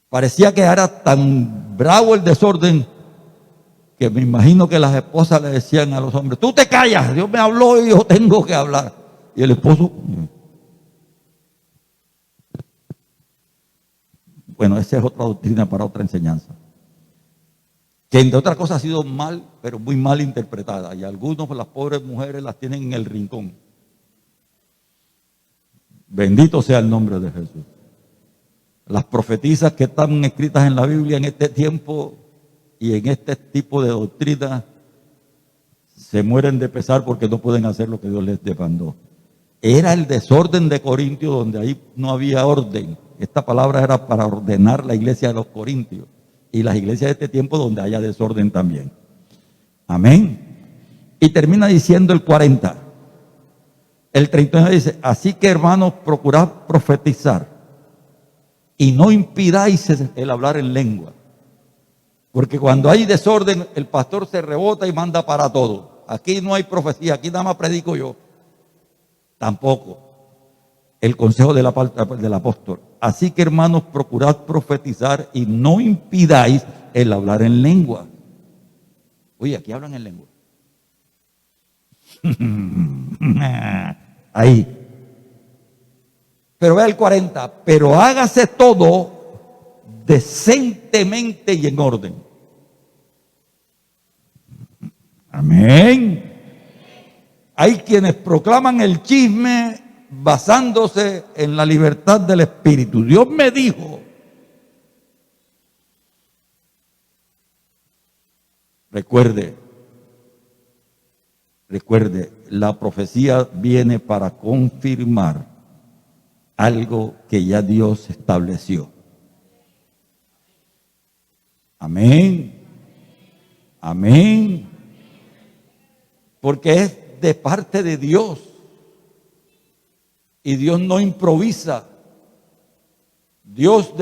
Parecía que era tan bravo el desorden que me imagino que las esposas le decían a los hombres: tú te callas, Dios me habló y yo tengo que hablar. Y el esposo, bueno, esa es otra doctrina para otra enseñanza, que entre otras cosas ha sido mal, pero muy mal interpretada, y algunos, las pobres mujeres, las tienen en el rincón. Bendito sea el nombre de Jesús. Las profetisas que están escritas en la Biblia en este tiempo y en este tipo de doctrina se mueren de pesar porque no pueden hacer lo que Dios les demandó. Era el desorden de Corintios, donde ahí no había orden. Esta palabra era para ordenar la iglesia de los Corintios y las iglesias de este tiempo donde haya desorden también. Amén. Y termina diciendo el 40. El 39 dice: así que, hermanos, procurad profetizar y no impidáis el hablar en lengua. Porque cuando hay desorden, el pastor se rebota y manda para todo. Aquí no hay profecía, aquí nada más predico yo. Tampoco. El consejo del apóstol: así que, hermanos, procurad profetizar y no impidáis el hablar en lengua. Oye, aquí hablan en lengua. Ahí. Pero vea el 40, pero hágase todo decentemente y en orden. Amén. Hay quienes proclaman el chisme basándose en la libertad del espíritu. Dios me dijo. Recuerde, la profecía viene para confirmar algo que ya Dios estableció. Amén. Amén. Porque es de parte de Dios. Y Dios no improvisa. Dios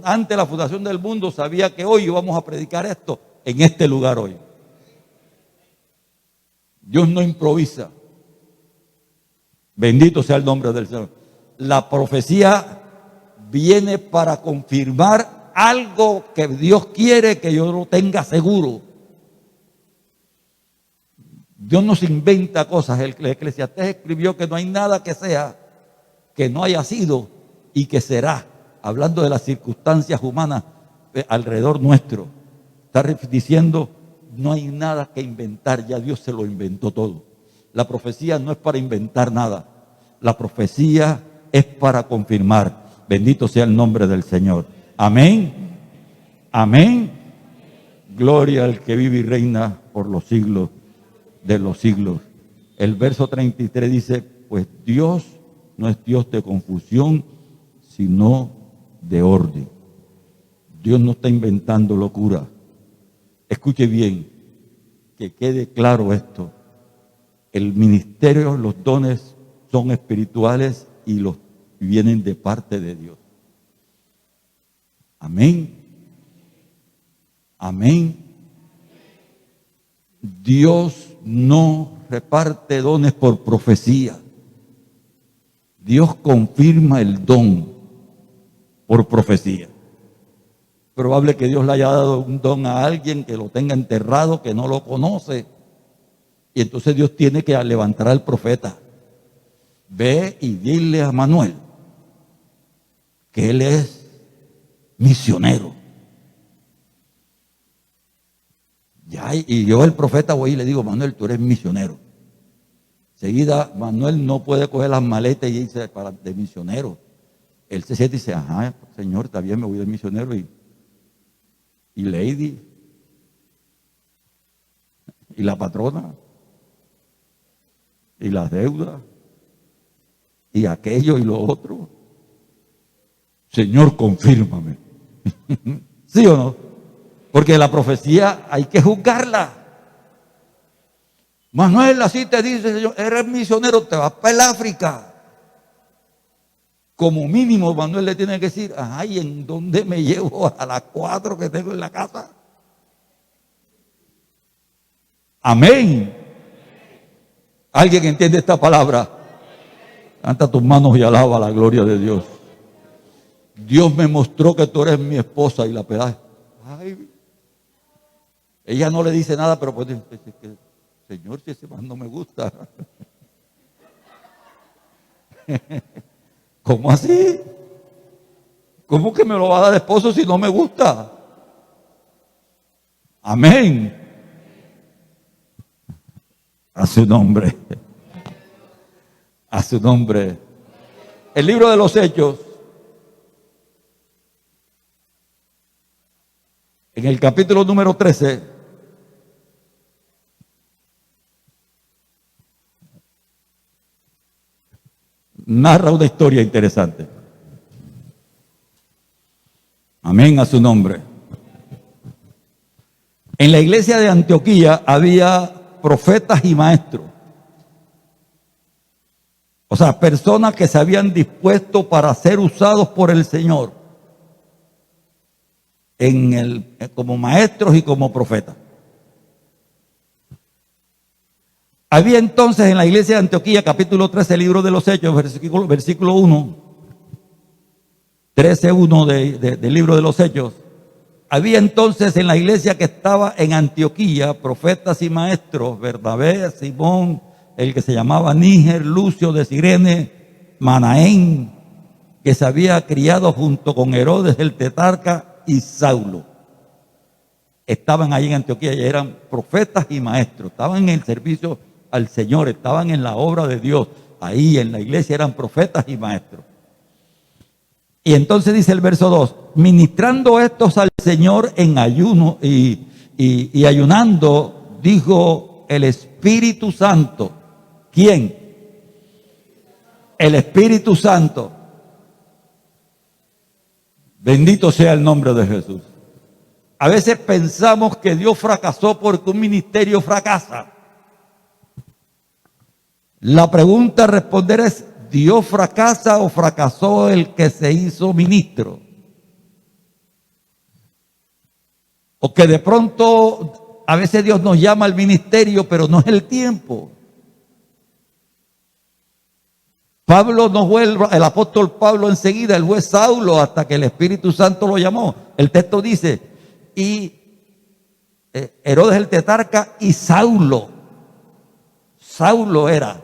antes de la fundación del mundo sabía que hoy íbamos a predicar esto en este lugar hoy. Dios no improvisa. Bendito sea el nombre del Señor. La profecía viene para confirmar algo que Dios quiere que yo lo tenga seguro. Dios no se inventa cosas. El Eclesiastés escribió que no hay nada que sea, que no haya sido y que será. Hablando de las circunstancias humanas alrededor nuestro. Está diciendo, no hay nada que inventar, ya Dios se lo inventó todo. La profecía no es para inventar nada. La profecía es para confirmar. Bendito sea el nombre del Señor. Amén. Amén. Gloria al que vive y reina por los siglos de los siglos. El verso 33 dice: pues Dios no es Dios de confusión, sino de orden. Dios no está inventando locura. Escuche bien, que quede claro esto. El ministerio, los dones son espirituales y los vienen de parte de Dios. Amén. Amén. Dios no reparte dones por profecía. Dios confirma el don por profecía. Probable que Dios le haya dado un don a alguien que lo tenga enterrado, que no lo conoce. Y entonces Dios tiene que levantar al profeta. Ve y dile a Manuel que él es misionero. Ya, y yo, el profeta, voy y le digo: Manuel, tú eres misionero. Enseguida Manuel no puede coger las maletas y irse de misionero. Él se siente y dice: ajá, Señor, está bien, me voy de misionero. Y Lady, y la patrona, y las deudas, y aquello y lo otro. Señor, confírmame. ¿Sí o no? Porque la profecía hay que juzgarla. Manuel, así te dice el Señor, eres misionero, te vas para el África. Como mínimo, Manuel le tiene que decir, ay, ¿en dónde me llevo a las 4 que tengo en la casa? Amén. ¿Alguien entiende esta palabra? Levanta tus manos y alaba la gloria de Dios. Dios me mostró que tú eres mi esposa y la pedaje. Ay, ella no le dice nada, pero pues dice, Señor, si ese más no me gusta. ¿Cómo así? ¿Cómo que me lo va a dar de esposo si no me gusta? Amén. A su nombre. A su nombre. El libro de los Hechos, en el capítulo número 13, narra una historia interesante. Amén, a su nombre. En la iglesia de Antioquía había profetas y maestros. O sea, personas que se habían dispuesto para ser usados por el Señor como maestros y como profetas. Había entonces en la iglesia de Antioquía, capítulo 13, libro de los Hechos, versículo 1, 13:1 del libro de los Hechos. Había entonces en la iglesia que estaba en Antioquía profetas y maestros, Bernabé, Simón, el que se llamaba Níger, Lucio de Cirene, Manaén, que se había criado junto con Herodes el tetrarca, y Saulo. Estaban ahí en Antioquía y eran profetas y maestros, estaban en el servicio al Señor, estaban en la obra de Dios. Ahí en la iglesia eran profetas y maestros. Y entonces dice el verso 2, ministrando estos al Señor en ayuno y ayunando, dijo el Espíritu Santo. ¿Quién? El Espíritu Santo. Bendito sea el nombre de Jesús. A veces pensamos que Dios fracasó porque un ministerio fracasa. La pregunta a responder es, ¿Dios fracasa o fracasó el que se hizo ministro? O que de pronto a veces Dios nos llama al ministerio, pero no es el tiempo. Pablo no fue el apóstol Pablo enseguida, él fue Saulo hasta que el Espíritu Santo lo llamó. El texto dice, y Herodes el tetrarca y Saulo era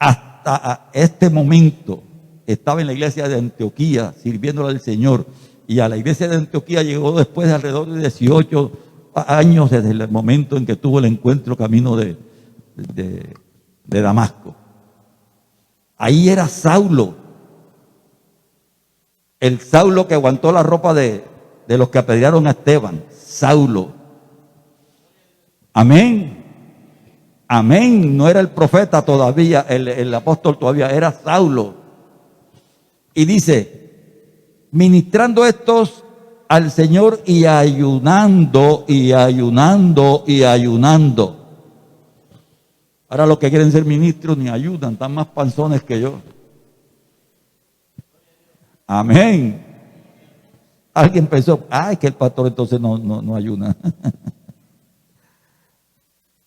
hasta este momento, estaba en la iglesia de Antioquía sirviéndole al Señor, y a la iglesia de Antioquía llegó después de alrededor de 18 años desde el momento en que tuvo el encuentro camino de Damasco. Ahí era Saulo, el Saulo que aguantó la ropa de los que apedrearon a Esteban, Saulo. Amén. Amén. No era el profeta todavía, el apóstol todavía, era Saulo. Y dice, ministrando estos al Señor y ayunando, y ayunando, y ayunando. Ahora los que quieren ser ministros ni ayudan, están más panzones que yo. Amén. Alguien pensó, ay, que el pastor entonces no ayuna.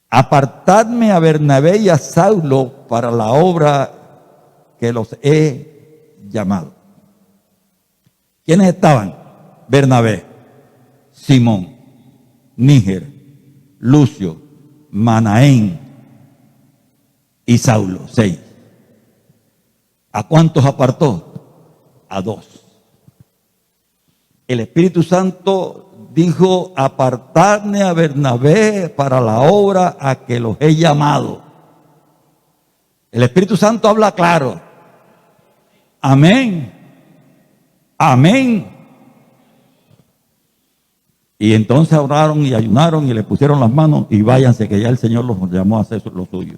Apartadme a Bernabé y a Saulo para la obra que los he llamado. ¿Quiénes estaban? Bernabé, Simón, Níger, Lucio, Manaén y Saulo, 6. ¿A cuántos apartó? A 2. El Espíritu Santo dijo, apartadme a Bernabé para la obra a que los he llamado. El Espíritu Santo habla claro. Amén. Amén. Y entonces oraron y ayunaron y le pusieron las manos y váyanse, que ya el Señor los llamó a hacer lo suyo.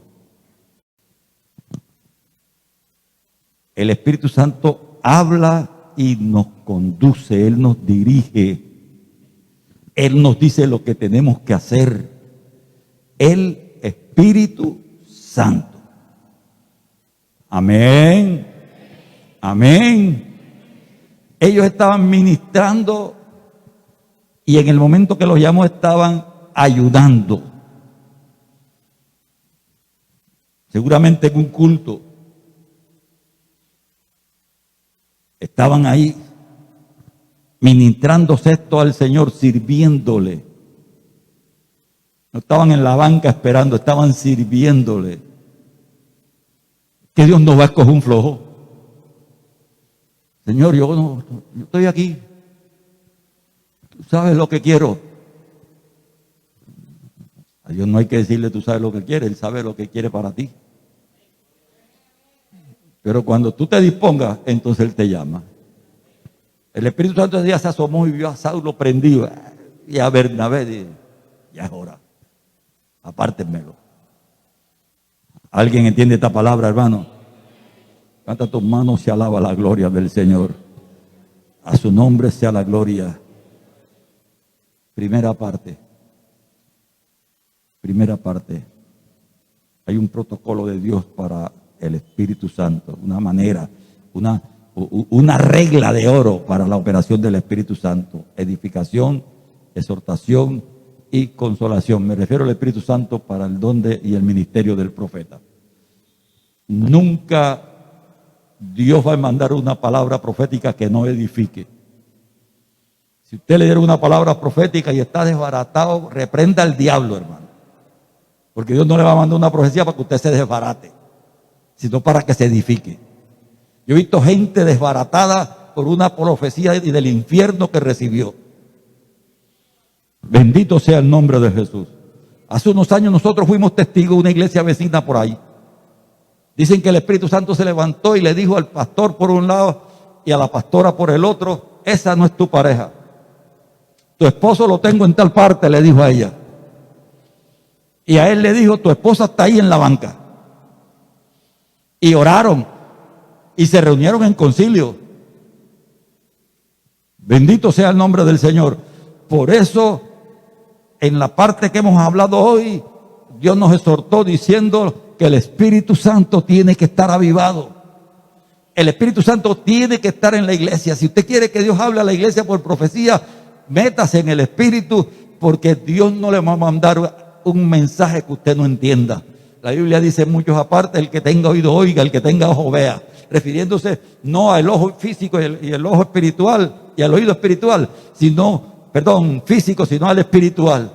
El Espíritu Santo habla y nos conduce, Él nos dirige. Él nos dice lo que tenemos que hacer. El Espíritu Santo. Amén. Amén. Ellos estaban ministrando y en el momento que los llamó estaban ayudando. Seguramente en un culto estaban ahí ministrándose esto al Señor, sirviéndole. No estaban en la banca esperando, estaban sirviéndole. Que Dios no va a escoger un flojo. Señor, yo estoy aquí. Tú sabes lo que quiero. A Dios no hay que decirle tú sabes lo que quiere, Él sabe lo que quiere para ti. Pero cuando tú te dispongas, entonces Él te llama. El Espíritu Santo ese día se asomó y vio a Saulo prendido y a Bernabé dijo, ya es hora, apártenmelo. ¿Alguien entiende esta palabra, hermano? Canta tus manos, se alaba la gloria del Señor. A su nombre sea la gloria. Primera parte. Hay un protocolo de Dios para el Espíritu Santo, una manera, una regla de oro para la operación del Espíritu Santo. Edificación, exhortación y consolación. Me refiero al Espíritu Santo para el don y el ministerio del profeta. Nunca Dios va a mandar una palabra profética que no edifique. Si usted le diera una palabra profética y está desbaratado, reprenda al diablo, hermano. Porque Dios no le va a mandar una profecía para que usted se desbarate, sino para que se edifique. Yo he visto gente desbaratada por una profecía y del infierno que recibió. Bendito sea el nombre de Jesús. Hace unos años nosotros fuimos testigos de una iglesia vecina por ahí. Dicen que el Espíritu Santo se levantó y le dijo al pastor por un lado y a la pastora por el otro, esa no es tu pareja. Tu esposo lo tengo en tal parte, le dijo a ella. Y a él le dijo, tu esposa está ahí en la banca. Y oraron y se reunieron en concilio. Bendito sea el nombre del Señor. Por eso, en la parte que hemos hablado hoy, Dios nos exhortó diciendo que el Espíritu Santo tiene que estar avivado. El Espíritu Santo tiene que estar en la iglesia. Si usted quiere que Dios hable a la iglesia por profecía, métase en el Espíritu, porque Dios no le va a mandar un mensaje que usted no entienda. La Biblia dice muchos aparte, el que tenga oído oiga, el que tenga ojo vea, refiriéndose no al ojo físico y el ojo espiritual y al oído espiritual, físico, sino al espiritual.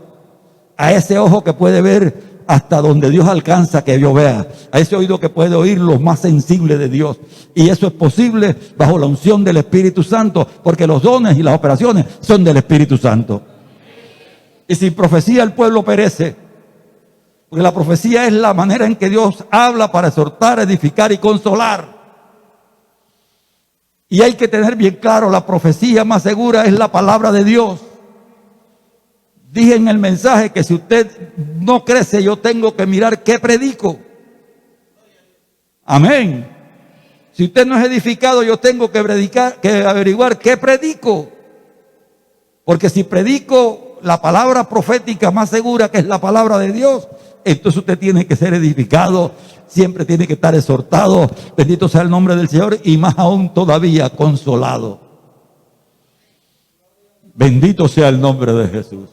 A ese ojo que puede ver hasta donde Dios alcanza que Dios vea, a ese oído que puede oír lo más sensible de Dios. Y eso es posible bajo la unción del Espíritu Santo, porque los dones y las operaciones son del Espíritu Santo. Y sin profecía el pueblo perece, porque la profecía es la manera en que Dios habla para exhortar, edificar y consolar. Y hay que tener bien claro, la profecía más segura es la palabra de Dios. Dije en el mensaje que si usted no crece, yo tengo que mirar qué predico. Amén. Si usted no es edificado, yo tengo que averiguar qué predico. Porque si predico la palabra profética más segura, que es la palabra de Dios, entonces usted tiene que ser edificado, siempre tiene que estar exhortado, bendito sea el nombre del Señor, y más aún todavía consolado. Bendito sea el nombre de Jesús.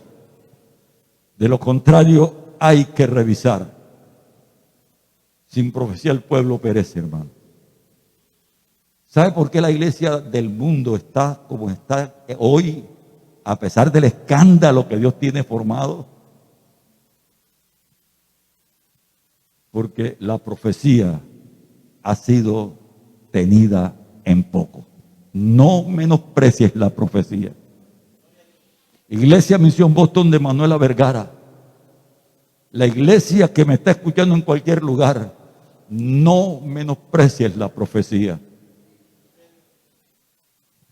De lo contrario, hay que revisar. Sin profecía el pueblo perece, hermano. ¿Sabe por qué la iglesia del mundo está como está hoy, a pesar del escándalo que Dios tiene formado? Porque la profecía ha sido tenida en poco. No menosprecies la profecía. Iglesia Misión Boston de Manuela Vergara, la iglesia que me está escuchando en cualquier lugar, no menosprecies la profecía.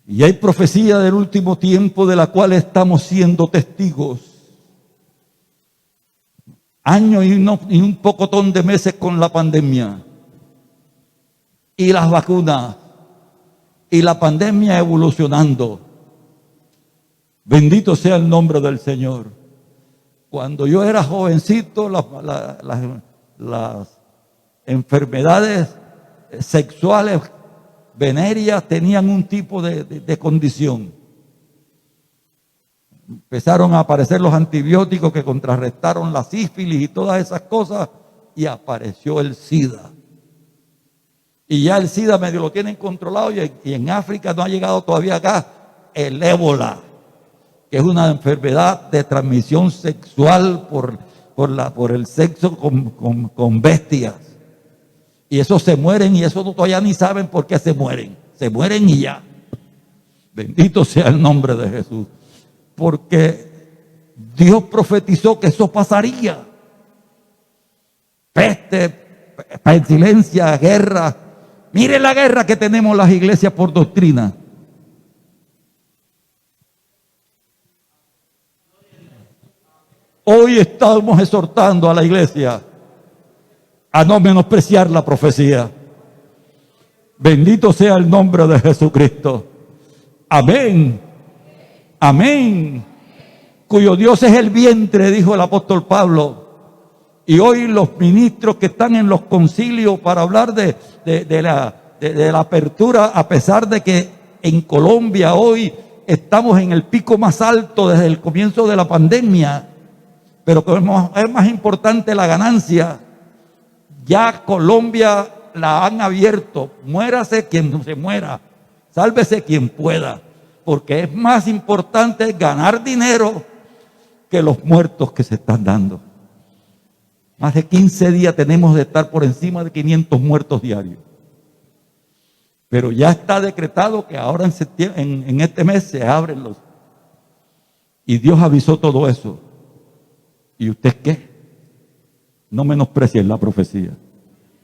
Y hay profecía del último tiempo de la cual estamos siendo testigos. Años y un pocotón de meses con la pandemia y las vacunas y la pandemia evolucionando. Bendito sea el nombre del Señor. Cuando yo era jovencito, las enfermedades sexuales venéreas tenían un tipo de condición. Empezaron a aparecer los antibióticos que contrarrestaron la sífilis y todas esas cosas, y apareció el SIDA. Y ya el SIDA medio lo tienen controlado, y en África no ha llegado todavía acá el ébola, que es una enfermedad de transmisión sexual por el sexo con bestias. Y esos se mueren, y esos todavía ni saben por qué se mueren. Se mueren y ya. Bendito sea el nombre de Jesús. Porque Dios profetizó que eso pasaría. Peste, pestilencia, guerra. Mire la guerra que tenemos las iglesias por doctrina. Hoy estamos exhortando a la iglesia a no menospreciar la profecía. Bendito sea el nombre de Jesucristo. Amén. Amén. Cuyo Dios es el vientre, dijo el apóstol Pablo. Y hoy los ministros que están en los concilios para hablar de la apertura, a pesar de que en Colombia hoy estamos en el pico más alto desde el comienzo de la pandemia, pero es más importante la ganancia. Ya Colombia la han abierto. Muérase quien se muera, sálvese quien pueda, porque es más importante ganar dinero que los muertos que se están dando. Más de 15 días tenemos de estar por encima de 500 muertos diarios. Pero ya está decretado que ahora en este mes se abren los. Y Dios avisó todo eso. ¿Y usted qué? No menosprecien la profecía.